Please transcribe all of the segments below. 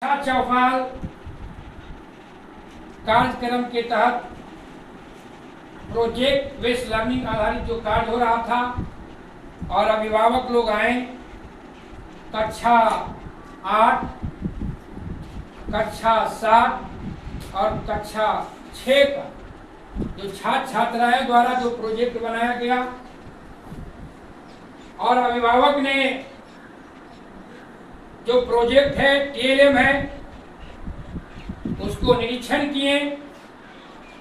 चौपाल कार्यक्रम के तहत प्रोजेक्ट बेस्ड लर्निंग आधारित जो कार्य हो रहा था और अभिभावक लोग आए कक्षा 8, कक्षा 7 और कक्षा 6 का जो छात्र छात्राएं द्वारा जो प्रोजेक्ट बनाया गया और अभिभावक ने जो प्रोजेक्ट है TLM है उसको निरीक्षण किए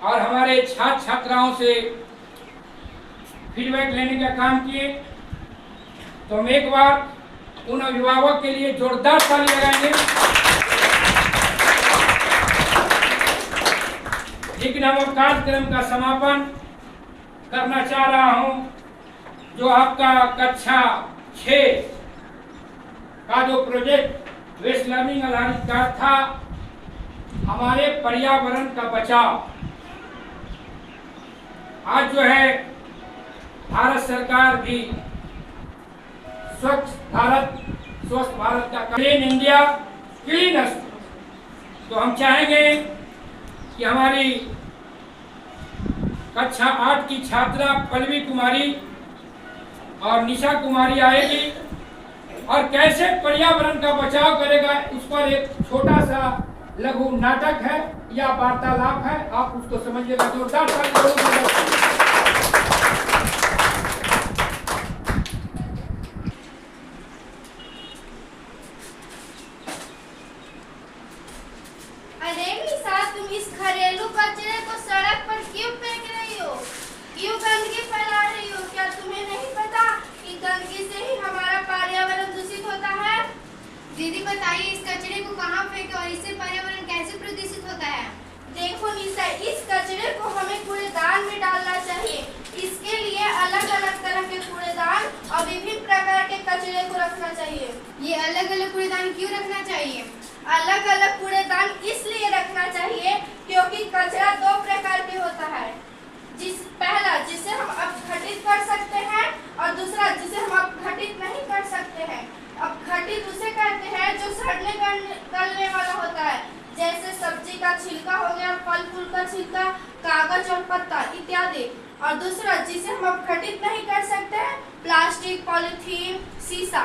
और हमारे छात्र छात्राओं से फीडबैक लेने का काम किए। तो हम एक बार उन अभिभावक के लिए जोरदार ताली लगाएंगे। लेकिन हम अब कार्यक्रम का समापन करना चाह रहा हूं। जो आपका कक्षा 6 का जो प्रोजेक्ट बेस्ड लर्निंग आधारित कार्य था, हमारे पर्यावरण का बचाव। आज जो है भारत सरकार भी स्वच्छ भारत का क्लीन इंडिया क्लीन। तो हम चाहेंगे कि हमारी कक्षा 8 की छात्रा पल्लवी कुमारी और निशा कुमारी आएगी और कैसे पर्यावरण का बचाव करेगा उस पर एक छोटा सा लघु नाटक है या वार्तालाप है, आप उसको समझिएगा। जोरदार अरे निशा, तुम इस घरेलू कचरे को सड़क पर क्यों फेंक रही हो? क्यों गंदगी फैला रही हो? क्या तुम्हें नहीं पता कि गंदगी से ही हमारा पर्यावरण दूषित होता है? दीदी बताइए, इस कचरे को कहाँ फेंके और इससे पर्यावरण कैसे प्रदूषित होता है? देखो निशा, इस कचरे को हमें कूड़ेदान में डालना चाहिए। इसके लिए अलग अलग तरह के कूड़ेदान और विभिन्न प्रकार के कचरे को रखना चाहिए। ये अलग अलग कूड़ेदान क्यों रखना चाहिए? अलग अलग कूड़ेदान इसलिए रखना चाहिए क्योंकि कचरा 2 प्रकार के होता है। पहला जिसे हम अपघटित कर सकते हैं और दूसरा जिसे हम अपघटित नहीं कर सकते हैं। अपघटित उसे कहते हैं जो सड़ने गलने वाला होता है, जैसे सब्जी का छिलका हो गया, फल फूल का छिलका, कागज और पत्ता इत्यादि। और दूसरा जिसे हम अपघटित नहीं कर सकते हैं, प्लास्टिक, पॉलीथीन, शीशा।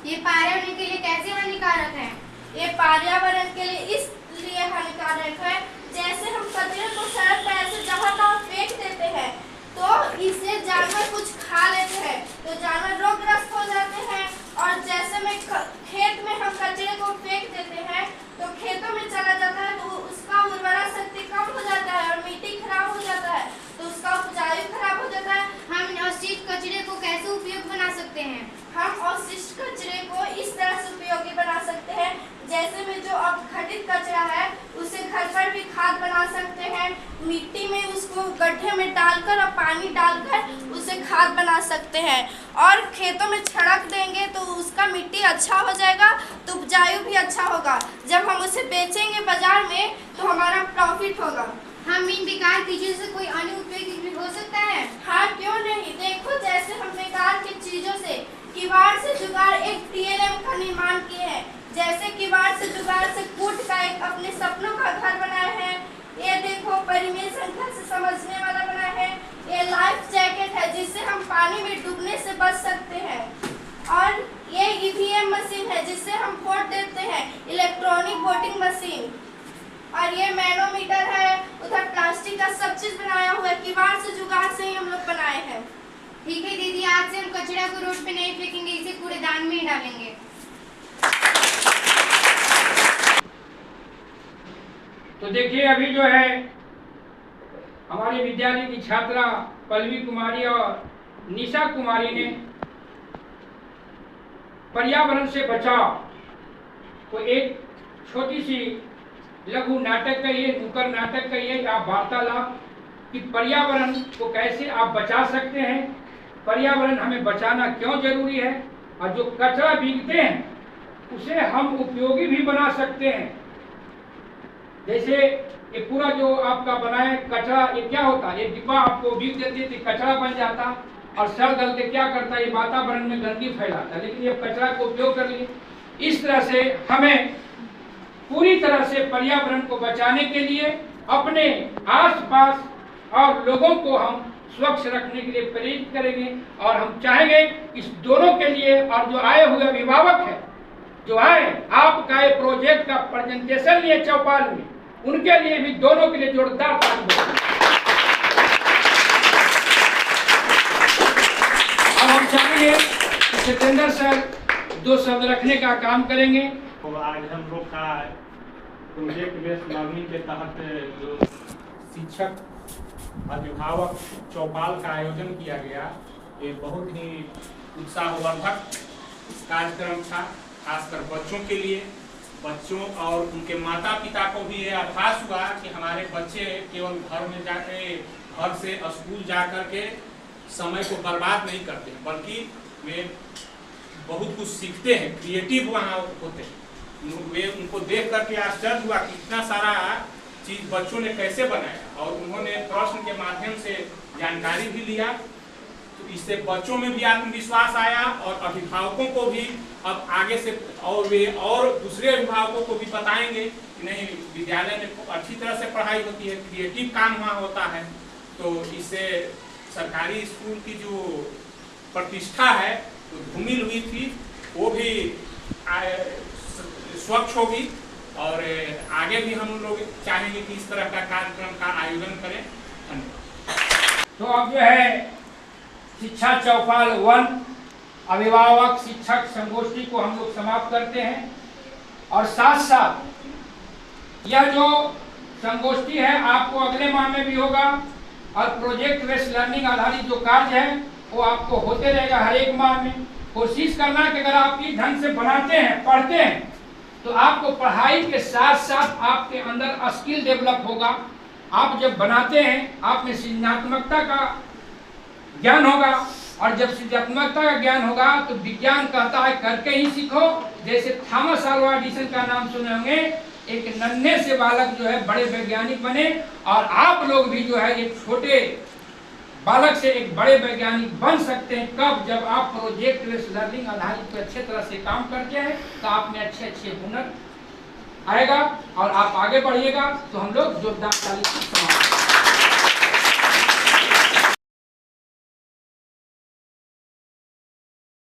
ये पर्यावरण के लिए कैसे हानिकारक है? ये पर्यावरण के लिए इसलिए हानिकारक है, जैसे हम कचरे को सड़क पर ऐसे जहाँ तहाँ फेंक देते हैं तो इससे जानवर कुछ खा लेते हैं, तो जानवर रोगग्रस्त हो जाते हैं। और जैसे में खेत में हम कचरे को फेंक देते हैं तो खेतों में चला जाता है, तो उसका उर्वरा शक्ति कम हो जाता है और मिट्टी खराब हो जाता है, तो उसका उपजाऊ खराब हो जाता है। हम अवशिष्ट कचरे को कैसे उपयोग बना सकते हैं? हम अवशिष्ट कचरे को इस तरह से उपयोगी बना सकते हैं, जैसे में जो अपघटित कचरा है उसे घर पर भी खाद बना सकते हैं। मिट्टी में उसको गड्ढे में डालकर और पानी डालकर उसे खाद बना सकते हैं और खेतों में छिड़क देंगे तो उसका मिट्टी अच्छा हो जाएगा, तो उपजाऊ भी अच्छा होगा। जब हम उसे बेचेंगे बाजार में तो हमारा प्रॉफिट होगा। हम इन बेकार चीजों से कोई अन्य उपयोग भी हो सकता है? हाँ, क्यों नहीं। देखो, जैसे हम बेकार की चीजों से किवाड़ से जुगाड़ एक TLM का निर्माण किए हैं। जैसे किवाड़ से जुगाड़ से कूट का एक अपने सपनों का घर बनाए हैं। ये देखो, परिमेय संख्या से समझने वाला बनाए हैं। ये लाइफ जैकेट है जिससे हम पानी में डूबने से बच सकते हैं। और ये EVM मशीन है जिससे हम वोट देते हैं, इलेक्ट्रॉनिक वोटिंग मशीन। और ये मैनोमीटर है। उधर प्लास्टिक का सब चीज बनाया हुआ है, किवाड़ से जुगाड़ से ही हम लोग बनाए हैं। ठीक है दीदी, आज से हम कचरा को रोड पे नहीं फेंकेंगे, इसे कूड़ेदान में डालेंगे। तो देखिए, अभी जो है हमारे विद्यालय की छात्रा पल्लवी कुमारी और निशा कुमारी ने पर्यावरण से बचाव को एक छोटी सी लघु नाटक कहिए, नुक्कड़ नाटक कहिए या वार्तालाप कि पर्यावरण को कैसे आप बचा सकते हैं, पर्यावरण हमें बचाना क्यों जरूरी है, और जो कचरा बिकते हैं उसे हम उपयोगी भी बना सकते हैं। जैसे ये पूरा जो आपका बनाए कचरा, ये क्या होता है, ये डिब्बा आपको बिक देती है तो कचरा बन जाता और सड़ गल के क्या करता है, ये वातावरण में गंदगी फैलाता है। लेकिन ये कचरा को उपयोग कर लिए, इस तरह से हमें पूरी तरह से पर्यावरण को बचाने के लिए अपने आसपास और लोगों को हम स्वच्छ रखने के लिए प्रेरित करेंगे। और हम चाहेंगे इस दोनों के लिए, और जो आए हुए अभिभावक हैं जो आए आपका ये प्रोजेक्ट का प्रेजेंटेशन लिए चौपाल में, उनके लिए भी दोनों के लिए जोरदार ताली बजाएं। अब हम चाहेंगे कि सत्येंद्र सर 2 शब्द रखने का काम करेंगे। तो आज हम लोग का प्रोजेक्ट बेस्ड लर्निंग के तहत जो शिक्षक अभिभावक चौपाल का आयोजन किया गया, ये बहुत ही उत्साहवर्धक कार्यक्रम था, खासकर बच्चों के लिए। बच्चों और उनके माता पिता को भी ये आभास हुआ कि हमारे बच्चे केवल घर में जाके घर से स्कूल जा कर के समय को बर्बाद नहीं करते हैं, बल्कि वे बहुत कुछ सीखते हैं, क्रिएटिव वहाँ होते हैं। वे उनको देख करके आश्चर्य हुआ कि इतना सारा चीज बच्चों ने कैसे बनाया, और उन्होंने प्रश्न के माध्यम से जानकारी भी लिया। तो इससे बच्चों में भी आत्मविश्वास आया और अभिभावकों को भी अब आगे से और वे और दूसरे अभिभावकों को भी बताएंगे कि नहीं, विद्यालय में अच्छी तरह से पढ़ाई होती है, क्रिएटिव काम वहाँ होता है। तो इससे सरकारी स्कूल की जो प्रतिष्ठा है तो धूमिल हुई थी, वो भी स्वच्छ होगी। और आगे भी हम लोग चाहेंगे कि इस तरह का कार्यक्रम का आयोजन करें। धन्यवाद। तो अब जो है शिक्षा चौपाल 1 अभिभावक शिक्षक संगोष्ठी को हम लोग समाप्त करते हैं। और साथ साथ यह जो संगोष्ठी है आपको अगले माह में भी होगा, और प्रोजेक्ट बेस्ड लर्निंग आधारित जो कार्य है वो आपको होते रहेगा हर एक माह में। कोशिश करना है कि अगर आप इस ढंग से बनाते हैं, पढ़ते हैं, तो आपको पढ़ाई के साथ साथ आपके अंदर स्किल डेवलप होगा। आप जब बनाते हैं आप में सृजनात्मकता का ज्ञान होगा, और जब सृजनात्मकता का ज्ञान होगा तो विज्ञान कहता है करके ही सीखो। जैसे थॉमस अल्वा एडिसन का नाम सुने होंगे, एक नन्हे से बालक जो है बड़े वैज्ञानिक बने, और आप लोग भी जो है एक छोटे बालक से एक बड़े वैज्ञानिक बन सकते हैं। कब? जब आप प्रोजेक्ट बेस्ड लर्निंग आधारित पर अच्छे तरह से काम करते हैं तो आप में अच्छे अच्छे हुनर आएगा और आप आगे बढ़िएगा। तो हम लोग जोरदार ताली से समाप्त